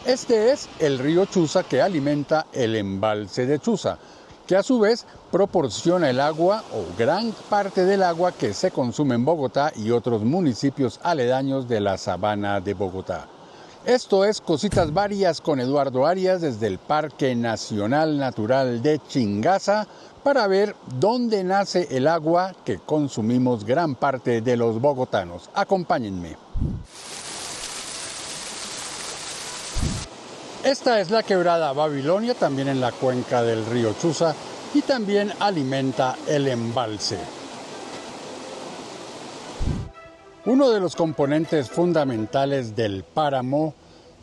Este es el río Chuza que alimenta el embalse de Chuza, que a su vez proporciona el agua o gran parte del agua que se consume en Bogotá y otros municipios aledaños de la Sabana de Bogotá. Esto es Cositas Varias con Eduardo Arias desde el Parque Nacional Natural de Chingaza para ver dónde nace el agua que consumimos gran parte de los bogotanos. Acompáñenme. Esta es la quebrada Babilonia, también en la cuenca del río Chuza, y también alimenta el embalse. Uno de los componentes fundamentales del páramo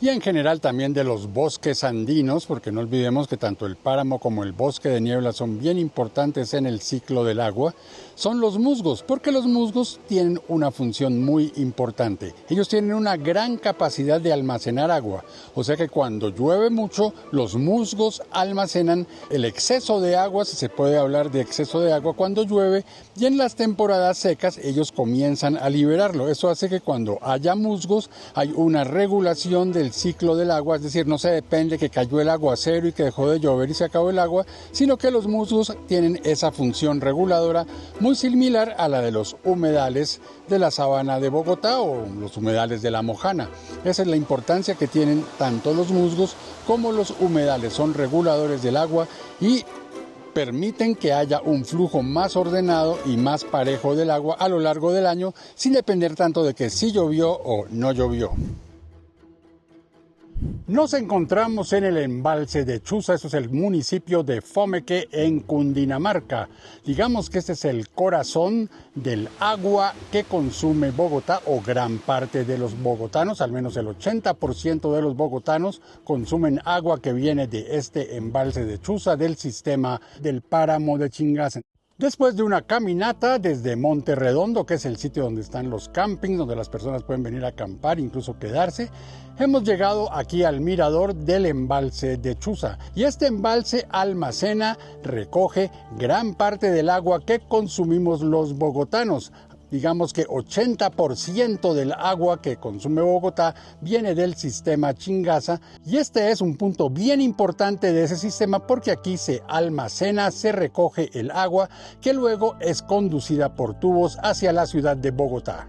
y en general también de los bosques andinos, porque no olvidemos que tanto el páramo como el bosque de niebla son bien importantes en el ciclo del agua, son los musgos, porque los musgos tienen una función muy importante. Ellos tienen una gran capacidad de almacenar agua, o sea que cuando llueve mucho, los musgos almacenan el exceso de agua, si se puede hablar de exceso de agua cuando llueve, y en las temporadas secas ellos comienzan a liberarlo. Eso hace que cuando haya musgos hay una regulación del ciclo del agua, es decir, no se depende que cayó el aguacero y que dejó de llover y se acabó el agua, sino que los musgos tienen esa función reguladora muy similar a la de los humedales de la Sabana de Bogotá o los humedales de la Mojana. Esa es la importancia que tienen tanto los musgos como los humedales. Son reguladores del agua y permiten que haya un flujo más ordenado y más parejo del agua a lo largo del año, sin depender tanto de que si llovió o no llovió. Nos encontramos en el embalse de Chuza, eso es el municipio de Fomeque en Cundinamarca. Digamos que este es el corazón del agua que consume Bogotá o gran parte de los bogotanos, al menos el 80% de los bogotanos consumen agua que viene de este embalse de Chuza del sistema del páramo de Chingaza. Después de una caminata desde Monte Redondo, que es el sitio donde están los campings, donde las personas pueden venir a acampar, incluso quedarse, hemos llegado aquí al mirador del embalse de Chuza. Y este embalse almacena, recoge gran parte del agua que consumimos los bogotanos. Digamos que 80% del agua que consume Bogotá viene del sistema Chingaza y este es un punto bien importante de ese sistema porque aquí se almacena, se recoge el agua que luego es conducida por tubos hacia la ciudad de Bogotá.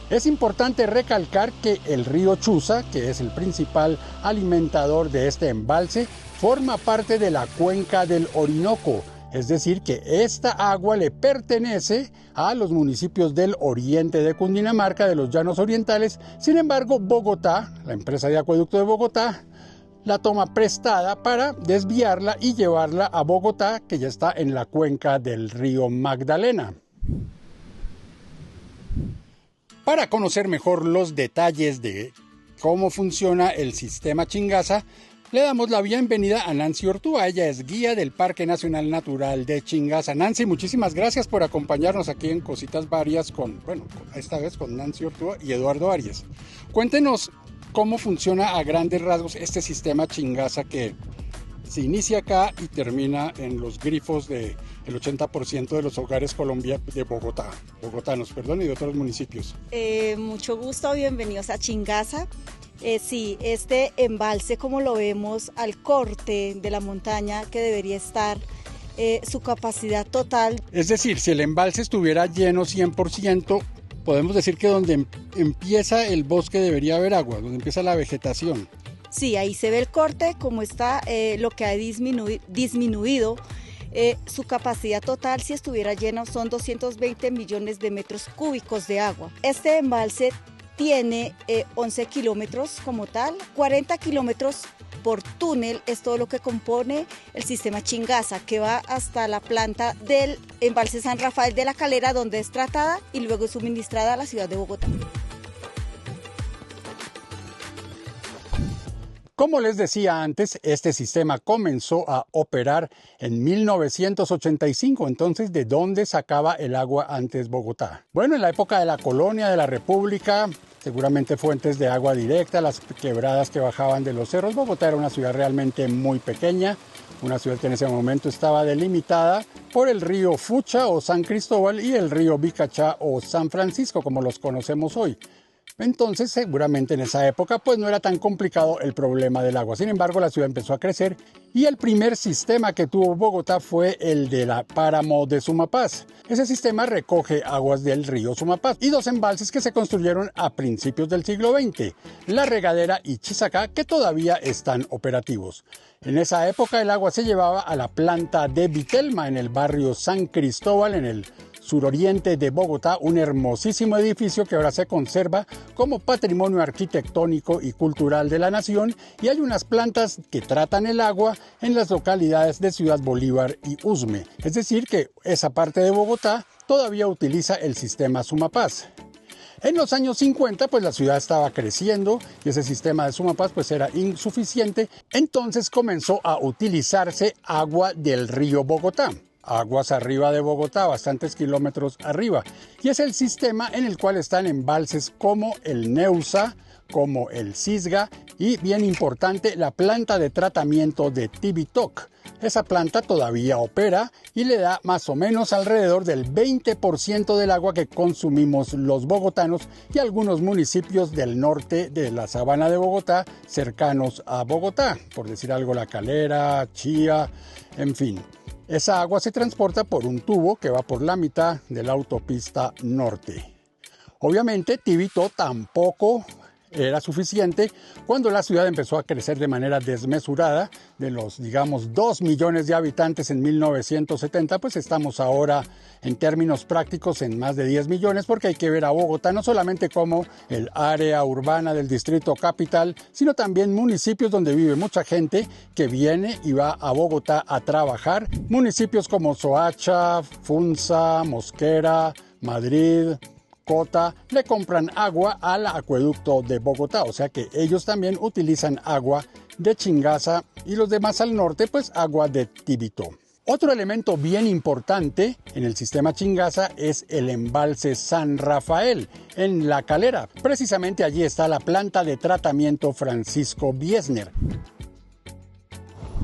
Es importante recalcar que el río Chuza, que es el principal alimentador de este embalse, forma parte de la cuenca del Orinoco. Es decir, que esta agua le pertenece a los municipios del oriente de Cundinamarca, de los Llanos Orientales. Sin embargo, Bogotá, la empresa de acueducto de Bogotá, la toma prestada para desviarla y llevarla a Bogotá, que ya está en la cuenca del río Magdalena. Para conocer mejor los detalles de cómo funciona el sistema Chingaza, le damos la bienvenida a Nancy Ortúa. Ella es guía del Parque Nacional Natural de Chingaza. Nancy, muchísimas gracias por acompañarnos aquí en Cositas Varias esta vez con Nancy Ortúa y Eduardo Arias. Cuéntenos cómo funciona a grandes rasgos este sistema Chingaza que se inicia acá y termina en los grifos del 80% de los hogares de bogotanos, y de otros municipios. Mucho gusto, bienvenidos a Chingaza. Sí, este embalse, como lo vemos al corte de la montaña que debería estar, su capacidad total. Es decir, si el embalse estuviera lleno 100%, podemos decir que donde empieza el bosque debería haber agua, donde empieza la vegetación. Sí, ahí se ve el corte, como está lo que ha disminuido. Su capacidad total, si estuviera lleno, son 220 millones de metros cúbicos de agua. Este embalse tiene 11 kilómetros como tal, 40 kilómetros por túnel, es todo lo que compone el sistema Chingaza, que va hasta la planta del embalse San Rafael de la Calera, donde es tratada y luego suministrada a la ciudad de Bogotá. Como les decía antes, este sistema comenzó a operar en 1985, entonces, ¿de dónde sacaba el agua antes Bogotá? Bueno, en la época de la colonia, de la República, seguramente fuentes de agua directa, las quebradas que bajaban de los cerros. Bogotá era una ciudad realmente muy pequeña, una ciudad que en ese momento estaba delimitada por el río Fucha o San Cristóbal y el río Bicachá o San Francisco, como los conocemos hoy. Entonces, seguramente en esa época, pues no era tan complicado el problema del agua. Sin embargo, la ciudad empezó a crecer y el primer sistema que tuvo Bogotá fue el de la páramo de Sumapaz. Ese sistema recoge aguas del río Sumapaz y dos embalses que se construyeron a principios del siglo XX, La Regadera y Chisacá, que todavía están operativos. En esa época el agua se llevaba a la planta de Vitelma en el barrio San Cristóbal, en el suroriente de Bogotá, un hermosísimo edificio que ahora se conserva como patrimonio arquitectónico y cultural de la nación, y hay unas plantas que tratan el agua en las localidades de Ciudad Bolívar y Usme. Es decir, que esa parte de Bogotá todavía utiliza el sistema Sumapaz. En los años 50, pues la ciudad estaba creciendo y ese sistema de Sumapaz pues era insuficiente, entonces comenzó a utilizarse agua del río Bogotá. Aguas arriba de Bogotá, bastantes kilómetros arriba. Y es el sistema en el cual están embalses como el Neusa, como el Cisga y, bien importante, la planta de tratamiento de Tibitoc. Esa planta todavía opera y le da más o menos alrededor del 20% del agua que consumimos los bogotanos y algunos municipios del norte de la sabana de Bogotá, cercanos a Bogotá, por decir algo, La Calera, Chía, en fin. Esa agua se transporta por un tubo que va por la mitad de la autopista norte. Obviamente, Tibito tampoco era suficiente cuando la ciudad empezó a crecer de manera desmesurada. De los, digamos, 2 millones de habitantes en 1970, pues estamos ahora en términos prácticos en más de 10 millones, porque hay que ver a Bogotá no solamente como el área urbana del distrito capital, sino también municipios donde vive mucha gente que viene y va a Bogotá a trabajar. Municipios como Soacha, Funza, Mosquera, Madrid, Cota, le compran agua al acueducto de Bogotá, o sea que ellos también utilizan agua de Chingaza y los demás al norte, pues agua de Tibito. Otro elemento bien importante en el sistema Chingaza es el embalse San Rafael, en La Calera. Precisamente allí está la planta de tratamiento Francisco Biesner.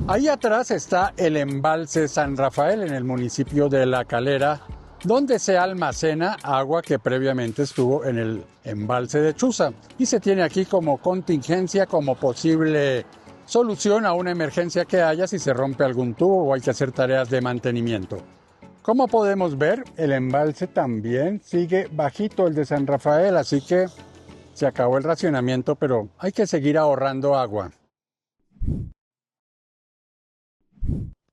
Ahí atrás está el embalse San Rafael en el municipio de La Calera, donde se almacena agua que previamente estuvo en el embalse de Chuza y se tiene aquí como contingencia, como posible solución a una emergencia que haya si se rompe algún tubo o hay que hacer tareas de mantenimiento. Como podemos ver, el embalse también sigue bajito, el de San Rafael, así que se acabó el racionamiento, pero hay que seguir ahorrando agua.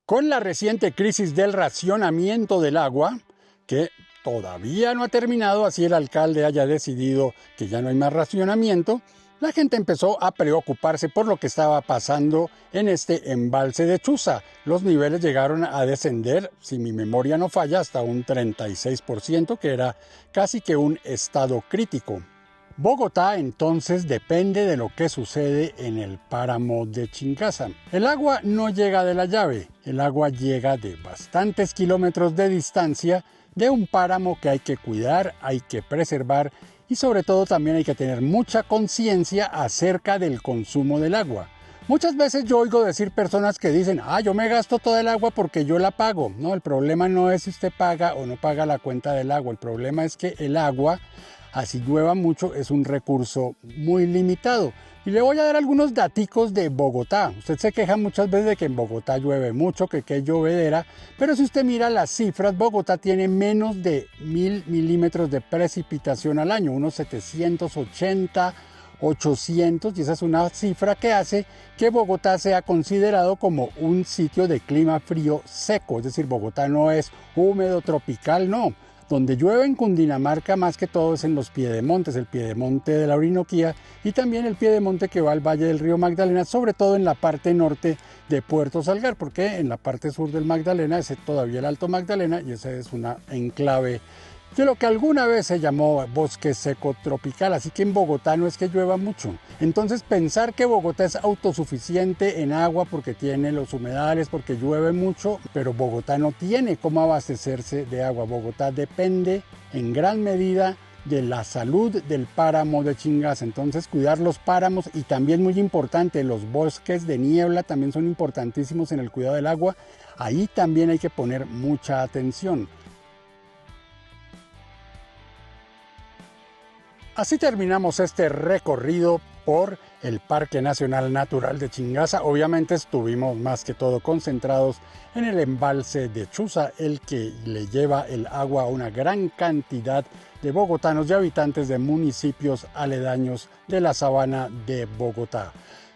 Con la reciente crisis del racionamiento del agua, que todavía no ha terminado, así el alcalde haya decidido que ya no hay más racionamiento, la gente empezó a preocuparse por lo que estaba pasando en este embalse de Chuza. Los niveles llegaron a descender, si mi memoria no falla, hasta un 36%, que era casi que un estado crítico. Bogotá entonces depende de lo que sucede en el páramo de Chingaza. El agua no llega de la llave, el agua llega de bastantes kilómetros de distancia, de un páramo que hay que cuidar, hay que preservar y sobre todo también hay que tener mucha conciencia acerca del consumo del agua. Muchas veces yo oigo decir personas que dicen, yo me gasto toda el agua porque yo la pago. No, el problema no es si usted paga o no paga la cuenta del agua, el problema es que el agua, así llueva mucho, es un recurso muy limitado. Y le voy a dar algunos daticos de Bogotá. Usted se queja muchas veces de que en Bogotá llueve mucho, que qué llovedera, pero si usted mira las cifras, Bogotá tiene menos de 1000 milímetros de precipitación al año, unos 780, 800, y esa es una cifra que hace que Bogotá sea considerado como un sitio de clima frío seco, es decir, Bogotá no es húmedo, tropical, no. Donde llueve en Cundinamarca más que todo es en los piedemontes, el piedemonte de la Orinoquía y también el piedemonte que va al Valle del Río Magdalena, sobre todo en la parte norte de Puerto Salgar, porque en la parte sur del Magdalena es todavía el Alto Magdalena y esa es una enclave de lo que alguna vez se llamó bosque seco tropical, así que en Bogotá no es que llueva mucho. Entonces pensar que Bogotá es autosuficiente en agua porque tiene los humedales, porque llueve mucho, pero Bogotá no tiene cómo abastecerse de agua. Bogotá depende en gran medida de la salud del páramo de Chingaza. Entonces cuidar los páramos y también muy importante, los bosques de niebla también son importantísimos en el cuidado del agua. Ahí también hay que poner mucha atención. Así terminamos este recorrido por el Parque Nacional Natural de Chingaza. Obviamente estuvimos más que todo concentrados en el embalse de Chuza, el que le lleva el agua a una gran cantidad de bogotanos y habitantes de municipios aledaños de la sabana de Bogotá.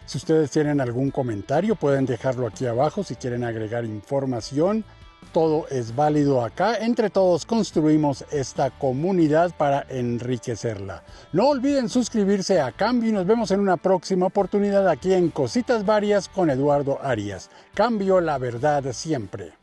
Si ustedes tienen algún comentario, pueden dejarlo aquí abajo. Si quieren agregar información, todo es válido acá. Entre todos construimos esta comunidad para enriquecerla. No olviden suscribirse a Cambio y nos vemos en una próxima oportunidad aquí en Cositas Varias con Eduardo Arias. Cambio, la verdad siempre.